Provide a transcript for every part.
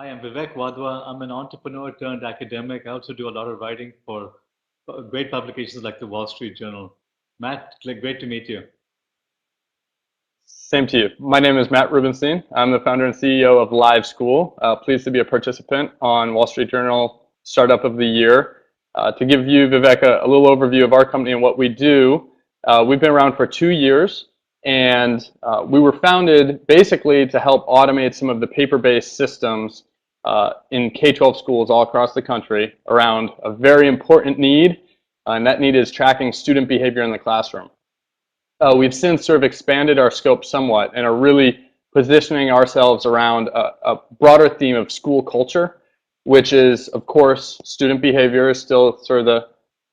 Hi, I'm Vivek Wadhwa. I'm an entrepreneur turned academic. I also do a lot of writing for great publications like the Wall Street Journal. Matt, great to meet you. Same to you. My name is Matt Rubenstein. I'm the founder and CEO of LiveSchool. Pleased to be a participant on Wall Street Journal Startup of the Year. To give you, Vivek, a little overview of our company and what we do, we've been around for 2 years, and we were founded basically to help automate some of the paper-based systems in K-12 schools all across the country around a very important need, and that need is tracking student behavior in the classroom. We've since sort of expanded our scope somewhat and are really positioning ourselves around a broader theme of school culture, which is, of course, student behavior is still sort of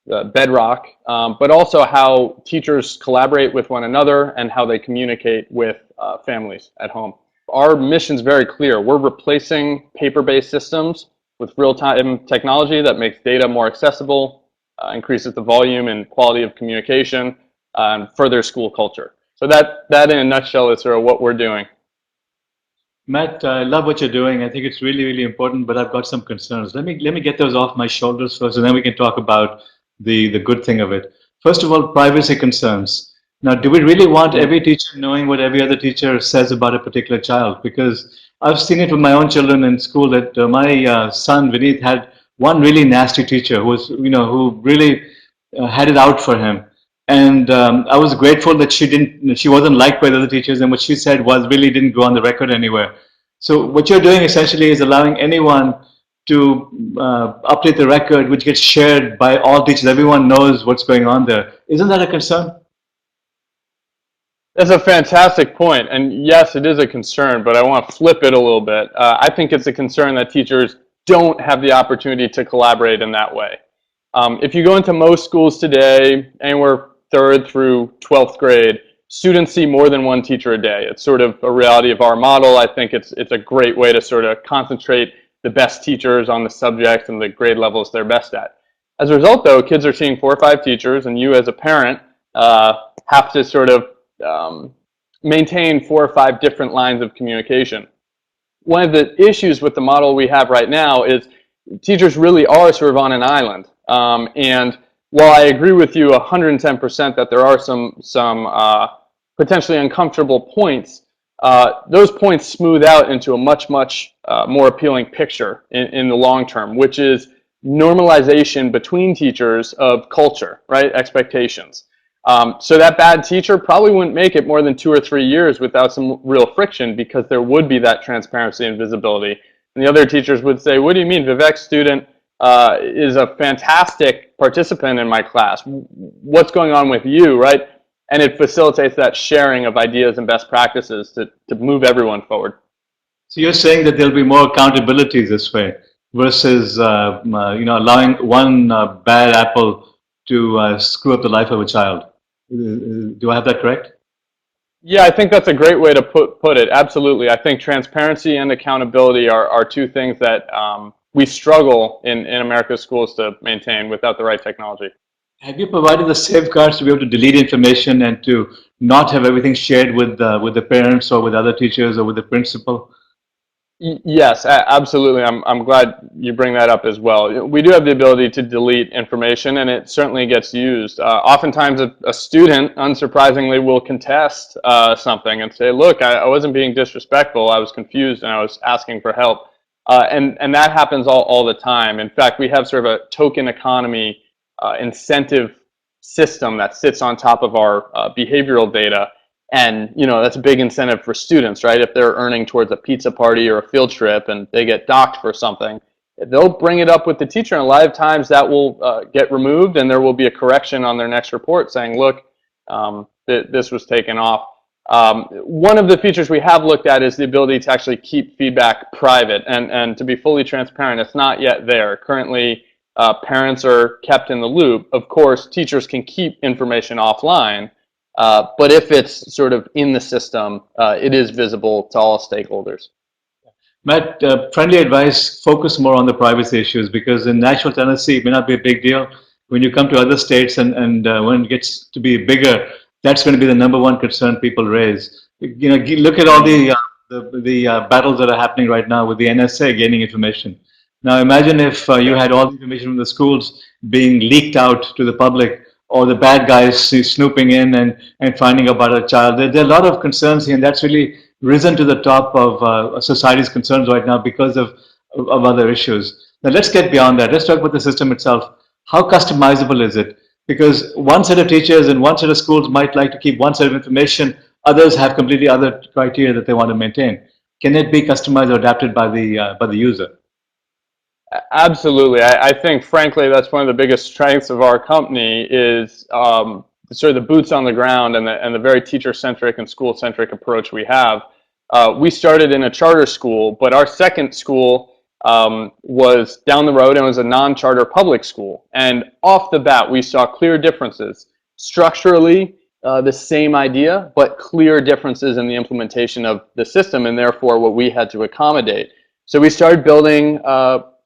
the bedrock, but also how teachers collaborate with one another and how they communicate with families at home. Our mission is very clear. We're replacing paper-based systems with real-time technology that makes data more accessible, increases the volume and quality of communication, and further school culture. So that in a nutshell is sort of what we're doing. Matt, I love what you're doing. I think it's really, really important, but I've got some concerns. Let me get those off my shoulders first, and then we can talk about the good thing of it. First of all, privacy concerns. Now, do we really want every teacher knowing what every other teacher says about a particular child? Because I've seen it with my own children in school that my son Vineet had one really nasty teacher who really had it out for him. And I was grateful that she wasn't liked by the other teachers, and what she said was really didn't go on the record anywhere. So what you're doing essentially is allowing anyone to update the record, which gets shared by all teachers. Everyone knows what's going on there. Isn't that a concern? That's a fantastic point, and yes, it is a concern, but I want to flip it a little bit. I think it's a concern that teachers don't have the opportunity to collaborate in that way. If you go into most schools today, anywhere 3rd through 12th grade, students see more than one teacher a day. It's sort of a reality of our model. I think it's a great way to sort of concentrate the best teachers on the subject and the grade levels they're best at. As a result, though, kids are seeing 4 or 5 teachers, and you as a parent have to sort of maintain 4 or 5 different lines of communication. One of the issues with the model we have right now is teachers really are sort of on an island. And while I agree with you 110% that there are some potentially uncomfortable points, those points smooth out into a much more appealing picture in the long term, which is normalization between teachers of culture, right? Expectations. So that bad teacher probably wouldn't make it more than 2 or 3 years without some real friction, because there would be that transparency and visibility. And the other teachers would say, what do you mean? Vivek's student is a fantastic participant in my class. What's going on with you, right? And it facilitates that sharing of ideas and best practices to move everyone forward. So you're saying that there'll be more accountability this way versus allowing one bad apple to screw up the life of a child. Do I have that correct? Yeah, I think that's a great way to put it. Absolutely. I think transparency and accountability are 2 things that we struggle in America's schools to maintain without the right technology. Have you provided the safeguards to be able to delete information and to not have everything shared with the parents or with other teachers or with the principal? Yes, absolutely. I'm glad you bring that up as well. We do have the ability to delete information, and it certainly gets used. Oftentimes, a student, unsurprisingly, will contest something and say, look, I wasn't being disrespectful. I was confused, and I was asking for help. And that happens all the time. In fact, we have sort of a token economy incentive system that sits on top of our behavioral data. And that's a big incentive for students, right? If they're earning towards a pizza party or a field trip and they get docked for something, they'll bring it up with the teacher, and a lot of times that will get removed, and there will be a correction on their next report saying, look, this was taken off. One of the features we have looked at is the ability to actually keep feedback private, and to be fully transparent, it's not yet there. Currently, parents are kept in the loop. Of course, teachers can keep information offline, but if it's sort of in the system, it is visible to all stakeholders. Matt, friendly advice, focus more on the privacy issues, because in Nashville, Tennessee, it may not be a big deal. When you come to other states and when it gets to be bigger, that's going to be the #1 concern people raise. Look at all the the battles that are happening right now with the NSA gaining information. Now imagine if you had all the information from the schools being leaked out to the public, or the bad guys snooping in and finding about a child. There are a lot of concerns here, and that's really risen to the top of society's concerns right now because of other issues. Now let's get beyond that. Let's talk about the system itself. How customizable is it? Because one set of teachers and one set of schools might like to keep one set of information, others have completely other criteria that they want to maintain. Can it be customized or adapted by the user? Absolutely. I think, frankly, that's one of the biggest strengths of our company is sort of the boots on the ground and the very teacher-centric and school-centric approach we have. We started in a charter school, but our second school was down the road and was a non-charter public school. And off the bat, we saw clear differences. Structurally, the same idea, but clear differences in the implementation of the system and therefore what we had to accommodate. So we started building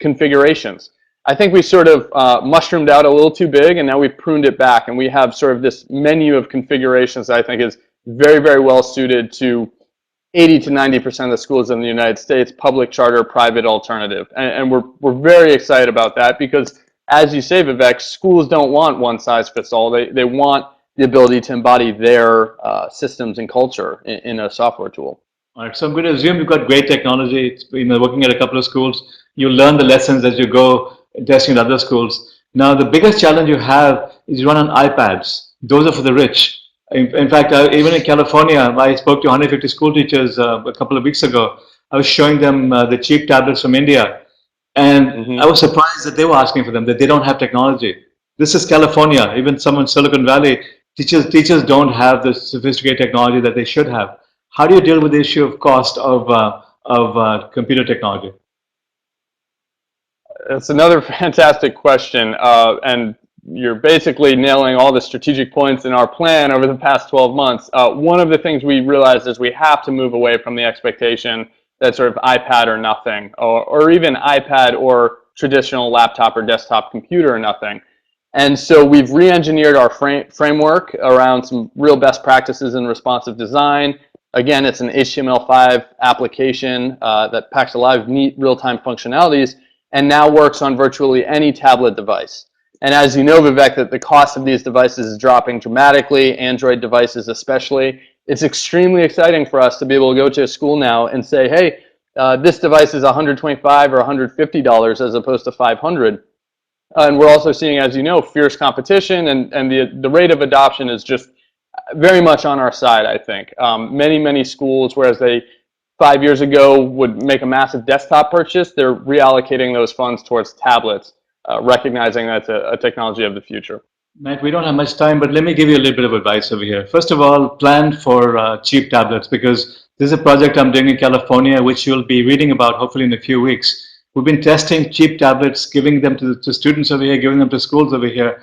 configurations. I think we sort of mushroomed out a little too big, and now we've pruned it back, and we have sort of this menu of configurations that I think is very, very well suited to 80 to 90% of the schools in the United States, public, charter, private, alternative. And we're very excited about that because, as you say, Vivek, schools don't want one size fits all. They want the ability to embody their systems and culture in a software tool. All right, so I'm going to assume you've got great technology. It's, working at a couple of schools, you learn the lessons as you go testing at other schools. Now, the biggest challenge you have is you run on iPads. Those are for the rich. In fact, even in California, I spoke to 150 school teachers a couple of weeks ago. I was showing them the cheap tablets from India, and I was surprised that they were asking for them, that they don't have technology. This is California. Even some in Silicon Valley, teachers don't have the sophisticated technology that they should have. How do you deal with the issue of cost of computer technology? That's another fantastic question, and you're basically nailing all the strategic points in our plan over the past 12 months. One of the things we realized is we have to move away from the expectation that sort of iPad or nothing, or even iPad or traditional laptop or desktop computer or nothing. And so we've re-engineered our framework around some real best practices in responsive design. Again, it's an HTML5 application that packs a lot of neat real-time functionalities and now works on virtually any tablet device. And as you know, Vivek, that the cost of these devices is dropping dramatically, Android devices especially. It's extremely exciting for us to be able to go to a school now and say, hey, this device is $125 or $150 as opposed to $500. And we're also seeing, as you know, fierce competition, and the rate of adoption is just very much on our side, I think. Many schools, whereas they 5 years ago would make a massive desktop purchase, they're reallocating those funds towards tablets, recognizing that's a technology of the future. Matt, we don't have much time, but let me give you a little bit of advice over here. First of all, plan for cheap tablets, because this is a project I'm doing in California, which you'll be reading about hopefully in a few weeks. We've been testing cheap tablets, giving them to students over here, giving them to schools over here.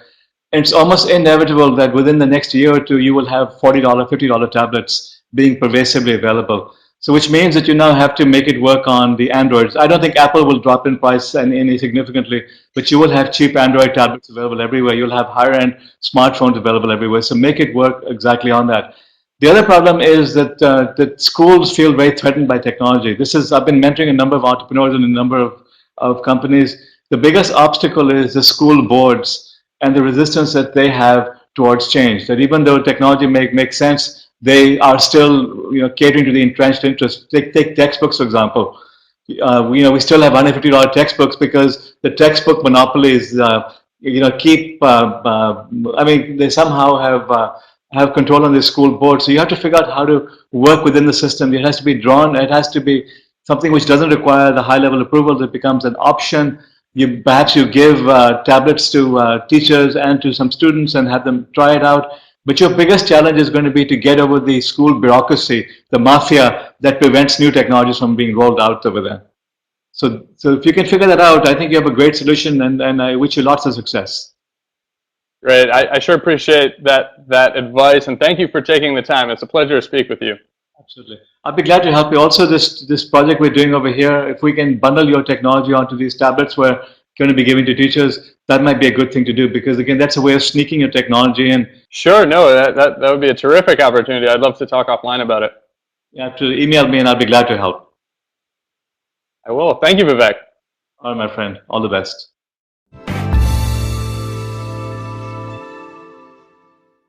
And it's almost inevitable that within the next year or two, you will have $40, $50 tablets being pervasively available. So which means that you now have to make it work on the Androids. I don't think Apple will drop in price any significantly, but you will have cheap Android tablets available everywhere. You'll have higher-end smartphones available everywhere. So make it work exactly on that. The other problem is that that schools feel very threatened by technology. I've been mentoring a number of entrepreneurs and a number of companies. The biggest obstacle is the school boards and the resistance that they have towards change. That even though technology makes sense, they are still catering to the entrenched interests. Take textbooks, for example. We still have $150 textbooks because the textbook monopolies keep. I mean, they somehow have control on the school board. So you have to figure out how to work within the system. It has to be drawn. It has to be something which doesn't require the high-level approval. It becomes an option. Perhaps you give tablets to teachers and to some students and have them try it out. But your biggest challenge is going to be to get over the school bureaucracy, the mafia that prevents new technologies from being rolled out over there. So if you can figure that out, I think you have a great solution, and I wish you lots of success. Great. I sure appreciate that advice, and thank you for taking the time. It's a pleasure to speak with you. Absolutely. I'd be glad to help you. Also, this project we're doing over here, if we can bundle your technology onto these tablets we're going to be giving to teachers, that might be a good thing to do, because again, that's a way of sneaking your technology in. Sure. No, that would be a terrific opportunity. I'd love to talk offline about it. You have to email me and I'll be glad to help. I will. Thank you, Vivek. All right, my friend. All the best.